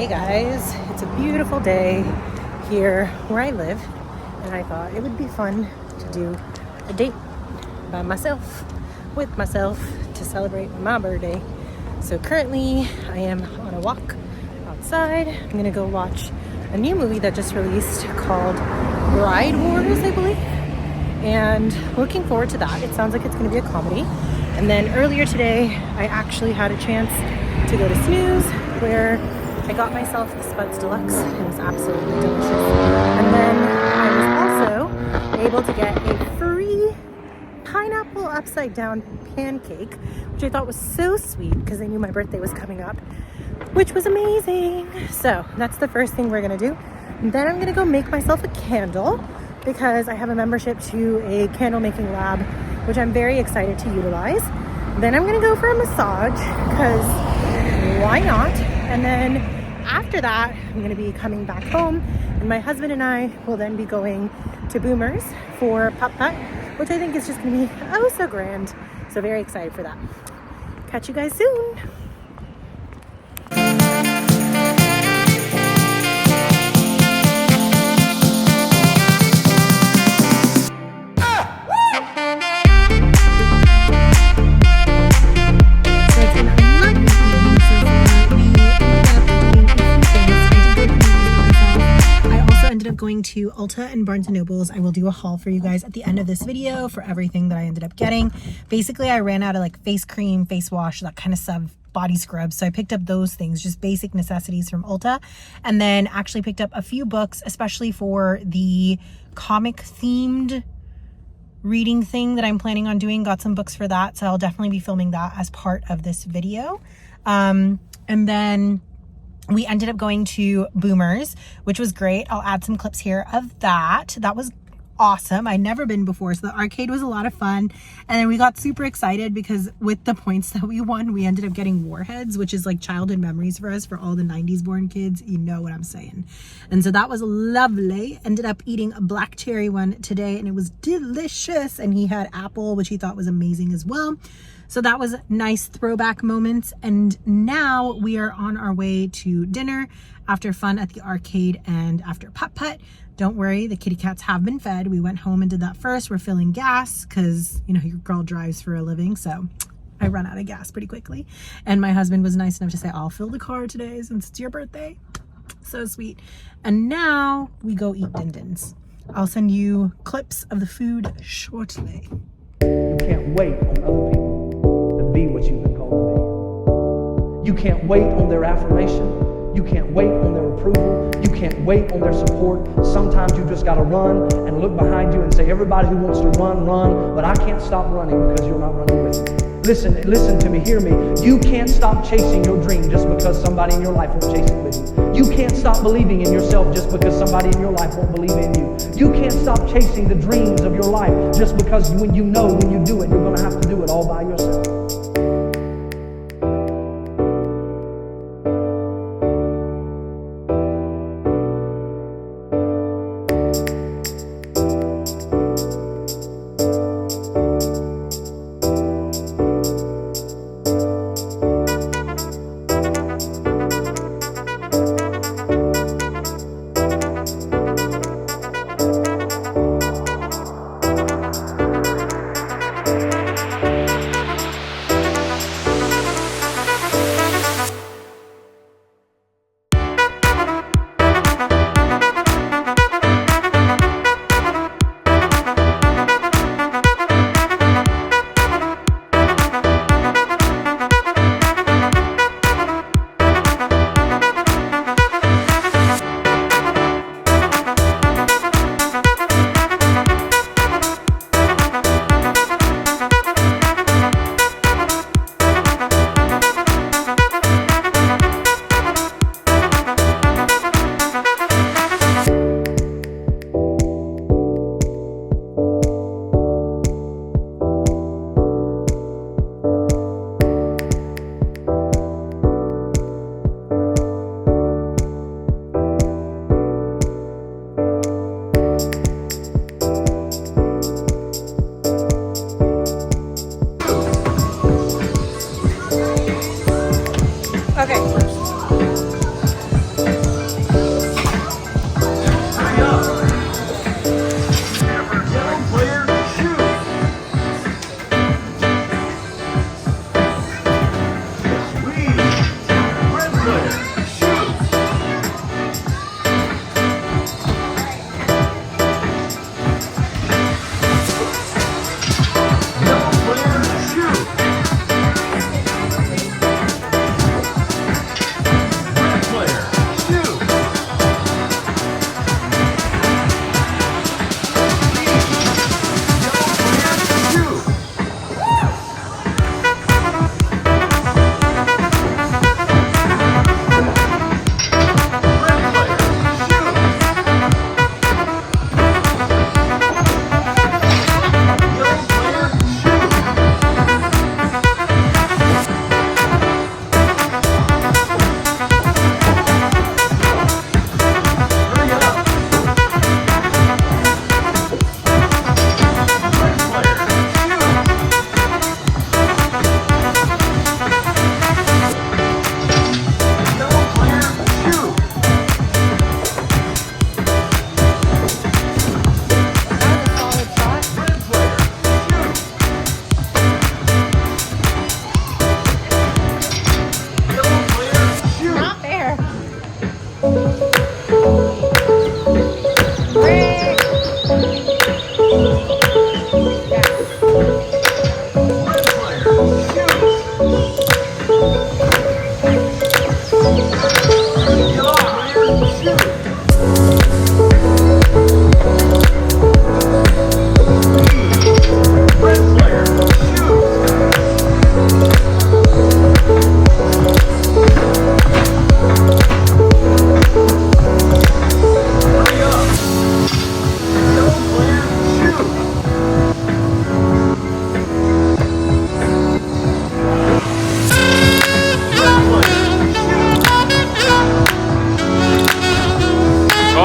Hey guys, it's a beautiful day here where I live, and I thought it would be fun to do a date by myself, with myself, to celebrate my birthday. So currently I am on a walk outside. I'm gonna go watch a new movie that just released called Bride Wars, I believe, and looking forward to that. It sounds like it's gonna be a comedy. And then earlier today I actually had a chance to go to Snooze, where I got myself the Spuds Deluxe. It was absolutely delicious. And then I was also able to get a free pineapple upside down pancake, which I thought was so sweet because I knew my birthday was coming up, which was amazing. So that's the first thing we're gonna do. And then I'm gonna go make myself a candle because I have a membership to a candle making lab, which I'm very excited to utilize. Then I'm gonna go for a massage because why not? And then after that, I'm gonna be coming back home, and my husband and I will then be going to Boomers for putt-putt, which I think is just gonna be oh so grand. So very excited for that. Catch you guys soon. Going to Ulta and Barnes & Nobles. I will do a haul for you guys at the end of this video for everything that I ended up getting. Basically, I ran out of like face cream, face wash, that kind of stuff, body scrubs. So I picked up those things, just basic necessities from Ulta. And then actually picked up a few books, especially for the comic themed reading thing that I'm planning on doing. Got some books for that. So I'll definitely be filming that as part of this video. And then we ended up going to Boomers, which was great. I'll add some clips here of that. That was awesome. I'd never been before, so the arcade was a lot of fun. And then we got super excited because with the points that we won, we ended up getting Warheads, which is like childhood memories for us, for all the 90s born kids. You know what I'm saying. And so that was lovely. Ended up eating a black cherry one today, and it was delicious. And he had apple, which he thought was amazing as well. So that was nice throwback moments. And now we are on our way to dinner after fun at the arcade and after putt-putt. Don't worry, the kitty cats have been fed. We went home and did that first. We're filling gas because, you know, your girl drives for a living. So I run out of gas pretty quickly. And my husband was nice enough to say, I'll fill the car today since it's your birthday. So sweet. And now we go eat din-dins. I'll send you clips of the food shortly. You can't wait on other people to be what you've been called to be. You can't wait on their affirmation. You can't wait on their approval. You can't wait on their support. Sometimes you just got to run and look behind you and say, everybody who wants to run, run, but I can't stop running because you're not running with me. Listen to me, hear me. You can't stop chasing your dream just because somebody in your life won't chase it with you. You can't stop believing in yourself just because somebody in your life won't believe in you. You can't stop chasing the dreams of your life just because when you do it, you're going to have to do it all by yourself.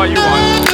what you want.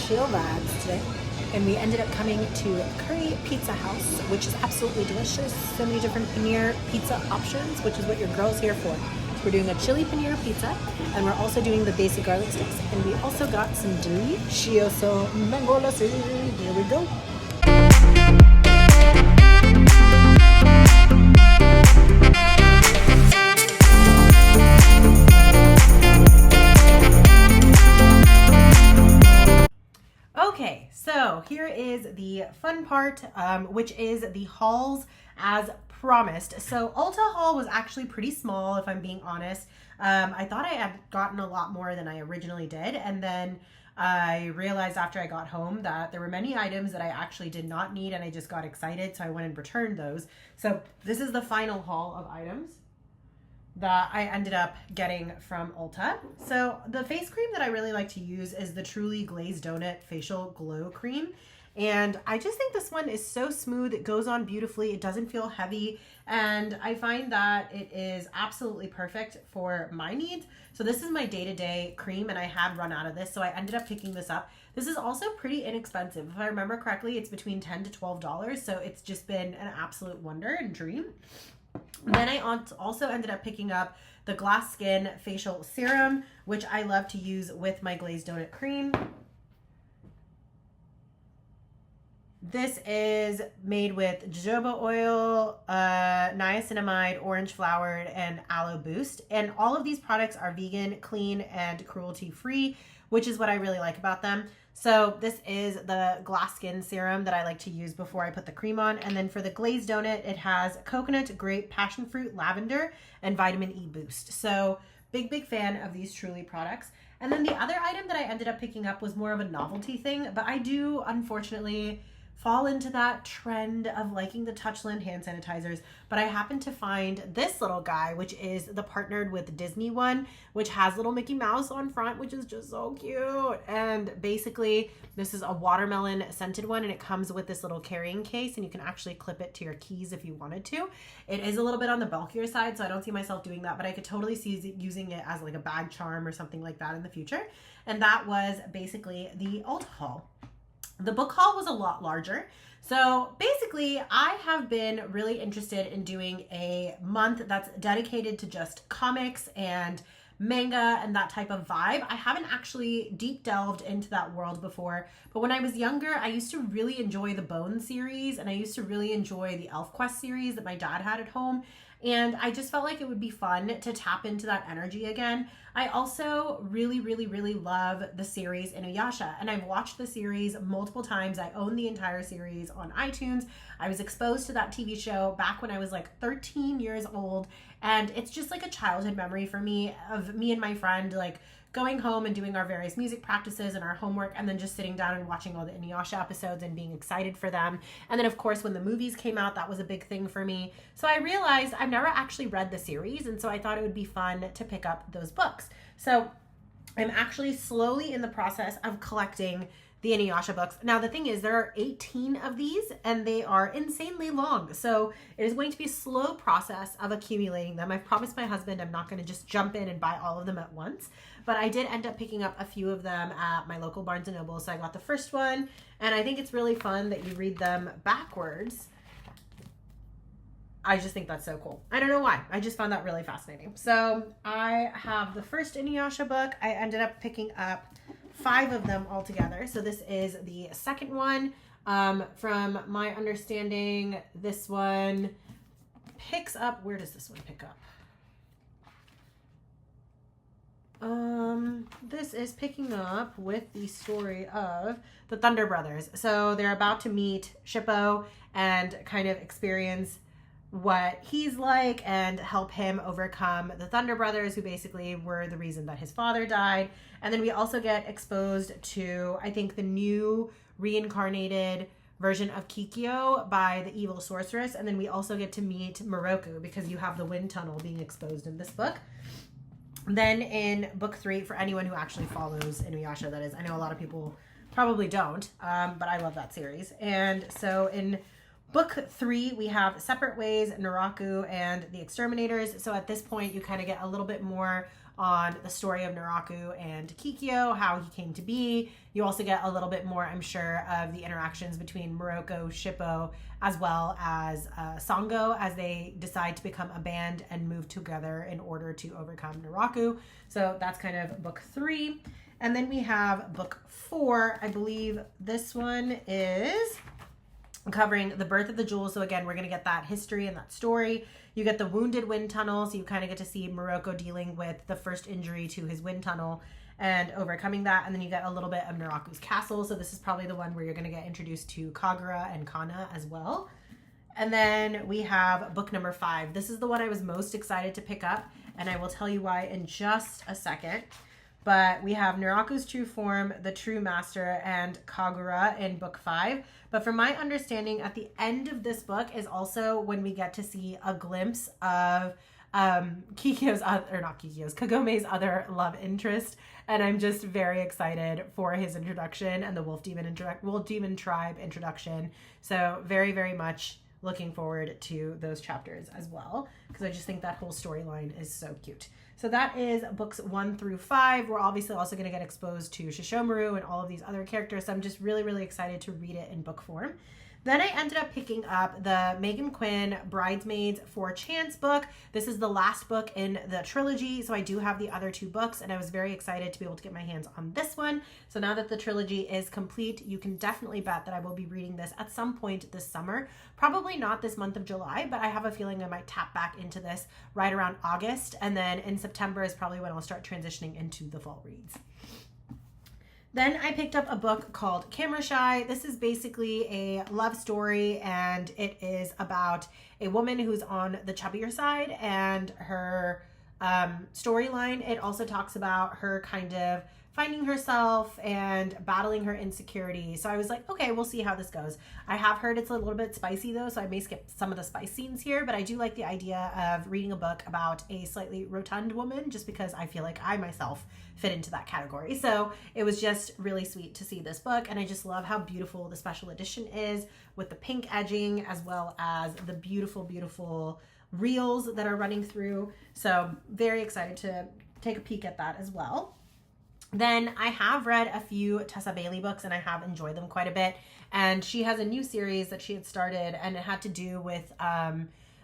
Chill Vibes today, and we ended up coming to Curry Pizza House, which is absolutely delicious. So many different paneer pizza options, which is what your girl's here for. So we're doing a chili paneer pizza, and we're also doing the basic garlic sticks, and we also got some delicioso mango lassi. Here we go. Okay, so here is the fun part, which is the hauls as promised. So Ulta haul was actually pretty small, if I'm being honest. I thought I had gotten a lot more than I originally did, and then I realized after I got home that there were many items that I actually did not need, and I just got excited, so I went and returned those. So this is the final haul of items that I ended up getting from Ulta. So the face cream that I really like to use is the Truly Glazed Donut Facial Glow Cream. And I just think this one is so smooth. It goes on beautifully. It doesn't feel heavy. And I find that it is absolutely perfect for my needs. So this is my day-to-day cream, and I had run out of this, so I ended up picking this up. This is also pretty inexpensive. If I remember correctly, it's between $10 to $12. So it's just been an absolute wonder and dream. Then I also ended up picking up the Glass Skin Facial Serum, which I love to use with my glazed donut cream. This is made with jojoba oil, niacinamide, orange flowered, and aloe boost. And all of these products are vegan, clean, and cruelty-free, which is what I really like about them. So this is the Glass Skin Serum that I like to use before I put the cream on. And then for the glazed donut, it has coconut, grape, passion fruit, lavender, and vitamin E boost. So big fan of these Truly products. And then the other item that I ended up picking up was more of a novelty thing, but I do unfortunately fall into that trend of liking the Touchland hand sanitizers, but I happened to find this little guy, which is the partnered with Disney one, which has little Mickey Mouse on front, which is just so cute. And basically this is a watermelon scented one, and it comes with this little carrying case, and you can actually clip it to your keys if you wanted to. It is a little bit on the bulkier side, so I don't see myself doing that, but I could totally see using it as like a bag charm or something like that in the future. And that was basically the Ulta haul. The book haul was a lot larger. So basically, I have been really interested in doing a month that's dedicated to just comics and manga and that type of vibe. I haven't actually deep delved into that world before, but when I was younger, I used to really enjoy the Bone series, and I used to really enjoy the ElfQuest series that my dad had at home. And I just felt like it would be fun to tap into that energy again. I also really, really, really love the series Inuyasha, and I've watched the series multiple times. I own the entire series on iTunes. I was exposed to that TV show back when I was like 13 years old, and it's just like a childhood memory for me of me and my friend like going home and doing our various music practices and our homework, and then just sitting down and watching all the Inuyasha episodes and being excited for them. And then of course when the movies came out, that was a big thing for me. So I realized I've never actually read the series, and so I thought it would be fun to pick up those books. So I'm actually slowly in the process of collecting the Inuyasha books. Now the thing is, there are 18 of these, and they are insanely long. So it is going to be a slow process of accumulating them. I've promised my husband I'm not going to just jump in and buy all of them at once, but I did end up picking up a few of them at my local Barnes & Noble. So I got the first one, and I think it's really fun that you read them backwards. I just think that's so cool. I don't know why. I just found that really fascinating. So I have the first Inuyasha book. I ended up picking up 5 of them altogether. So this is the second one. From my understanding, this one picks up, where does this one pick up? This is picking up with the story of the Thunder Brothers. So they're about to meet Shippo and kind of experience what he's like and help him overcome the Thunder Brothers, who basically were the reason that his father died. And then we also get exposed to, I think, the new reincarnated version of Kikyo by the evil sorceress. And then we also get to meet Moroku, because you have the wind tunnel being exposed in this book. Then in book 3, for anyone who actually follows Inuyasha, that is, I know a lot of people probably don't, but I love that series. And so in book 3, we have Separate Ways, Naraku, and the Exterminators. So at this point, you kind of get a little bit more on the story of Naraku and Kikyo, how he came to be. You also get a little bit more, I'm sure, of the interactions between Moroku, Shippo, as well as Sango, as they decide to become a band and move together in order to overcome Naraku. So that's kind of book 3. And then we have book 4. I believe this one is covering the birth of the jewels. So again, we're going to get that history and that story. You get the wounded wind tunnel, so you kind of get to see Moroku dealing with the first injury to his wind tunnel and overcoming that. And then you get a little bit of Naraku's castle. So this is probably the one where you're going to get introduced to Kagura and Kana as well. And then we have book number 5. This is the one I was most excited to pick up, and I will tell you why in just a second. But we have Naraku's true form, the true master, and Kagura in book 5. But from my understanding, at the end of this book is also when we get to see a glimpse of Kagome's other love interest. And I'm just very excited for his introduction and the Wolf Demon Tribe introduction. So very, very much looking forward to those chapters as well, because I just think that whole storyline is so cute. So that is books 1 through 5. We're obviously also going to get exposed to Shishomaru and all of these other characters. So I'm just really, really excited to read it in book form. Then I ended up picking up the Megan Quinn Bridesmaids for Chance book. This is the last book in the trilogy, so I do have the other 2 books, and I was very excited to be able to get my hands on this one. So now that the trilogy is complete, you can definitely bet that I will be reading this at some point this summer. Probably not this month of July, but I have a feeling I might tap back into this right around August, and then in September is probably when I'll start transitioning into the fall reads. Then I picked up a book called Camera Shy. This is basically a love story, and it is about a woman who's on the chubbier side, and her storyline. It also talks about her kind of finding herself and battling her insecurity. So I was like, okay, we'll see how this goes. I have heard it's a little bit spicy though, so I may skip some of the spice scenes here, but I do like the idea of reading a book about a slightly rotund woman just because I feel like I myself fit into that category. So it was just really sweet to see this book, and I just love how beautiful the special edition is with the pink edging as well as the beautiful, beautiful reels that are running through. So very excited to take a peek at that as well. Then I have read a few Tessa Bailey books and I have enjoyed them quite a bit. And she has a new series that she had started, and it had to do with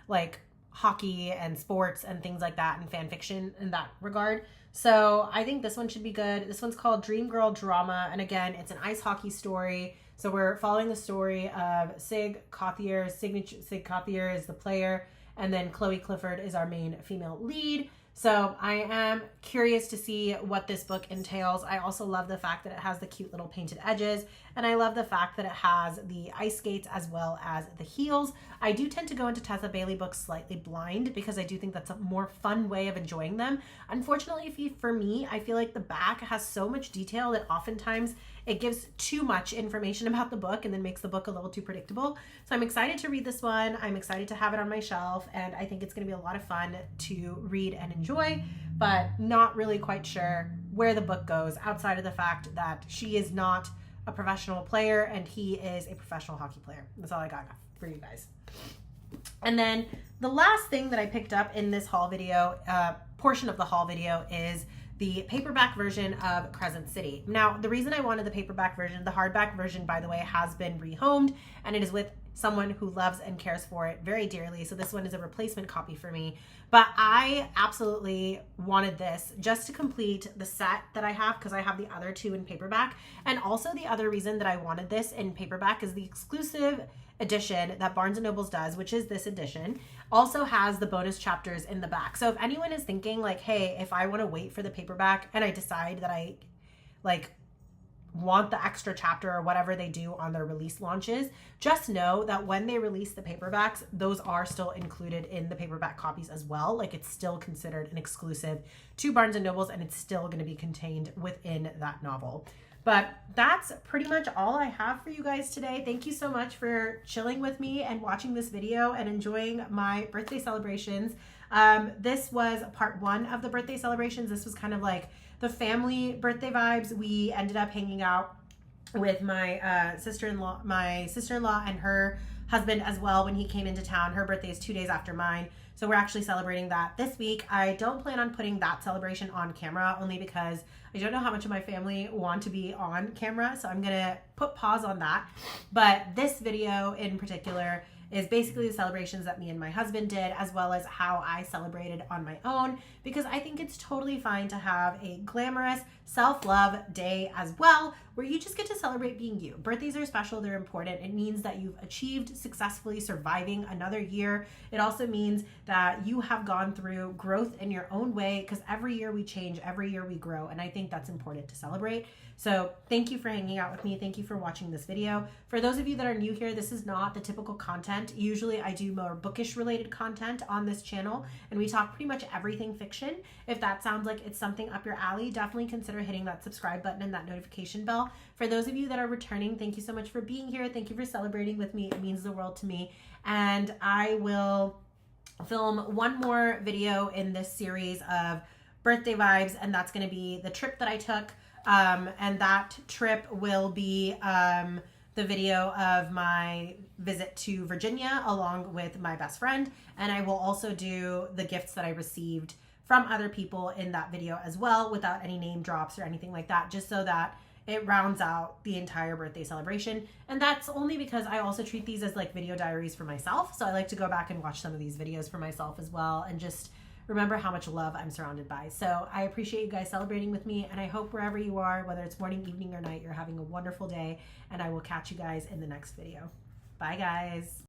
like hockey and sports and things like that, and fan fiction in that regard. So I think this one should be good. This one's called Dream Girl Drama. And again, it's an ice hockey story. So we're following the story of Sig Cothier. Sig Cothier is the player. And then Chloe Clifford is our main female lead. So I am curious to see what this book entails. I also love the fact that it has the cute little painted edges, and I love the fact that it has the ice skates as well as the heels. I do tend to go into Tessa Bailey books slightly blind because I do think that's a more fun way of enjoying them. Unfortunately, for me, I feel like the back has so much detail that oftentimes it gives too much information about the book and then makes the book a little too predictable. So I'm excited to read this one. I'm excited to have it on my shelf, and I think it's going to be a lot of fun to read and enjoy, but not really quite sure where the book goes outside of the fact that she is not a professional player and he is a professional hockey player. That's all I got for you guys. And then the last thing that I picked up in this haul video, portion of the haul video, is the paperback version of Crescent City. Now, the reason I wanted the paperback version, the hardback version, by the way, has been rehomed, and it is with someone who loves and cares for it very dearly. So this one is a replacement copy for me. But I absolutely wanted this just to complete the set that I have, because I have the other two in paperback. And also the other reason that I wanted this in paperback is the exclusive edition that Barnes & Nobles does, which is this edition, also has the bonus chapters in the back. So if anyone is thinking like, hey, if I want to wait for the paperback and I decide that I like want the extra chapter or whatever they do on their release launches, just know that when they release the paperbacks, those are still included in the paperback copies as well. Like, it's still considered an exclusive to Barnes & Nobles, and it's still going to be contained within that novel. But that's pretty much all I have for you guys today. Thank you so much for chilling with me and watching this video and enjoying my birthday celebrations. This was part one of the birthday celebrations. This was kind of like the family birthday vibes. We ended up hanging out with my sister-in-law and her husband as well when he came into town. Her birthday is 2 days after mine, so we're actually celebrating that this week. I don't plan on putting that celebration on camera, only because I don't know how much of my family want to be on camera, so I'm gonna put pause on that. But this video in particular is basically the celebrations that me and my husband did, as well as how I celebrated on my own, because I think it's totally fine to have a glamorous self-love day as well, where you just get to celebrate being you. Birthdays are special, they're important. It means that you've achieved successfully surviving another year. It also means that you have gone through growth in your own way, because every year we change, every year we grow, and I think that's important to celebrate. So thank you for hanging out with me. Thank you for watching this video. For those of you that are new here, this is not the typical content. Usually I do more bookish related content on this channel, and we talk pretty much everything fiction. If that sounds like it's something up your alley, definitely consider hitting that subscribe button and that notification bell. For those of you that are returning, thank you so much for being here. Thank you for celebrating with me. It means the world to me. And I will film one more video in this series of birthday vibes, and that's going to be the trip that I took. And that trip will be the video of my visit to Virginia along with my best friend. And I will also do the gifts that I received from other people in that video as well, without any name drops or anything like that, just so that it rounds out the entire birthday celebration. And that's only because I also treat these as like video diaries for myself. So I like to go back and watch some of these videos for myself as well, and just remember how much love I'm surrounded by. So I appreciate you guys celebrating with me, and I hope wherever you are, whether it's morning, evening, or night, you're having a wonderful day, and I will catch you guys in the next video. Bye, guys.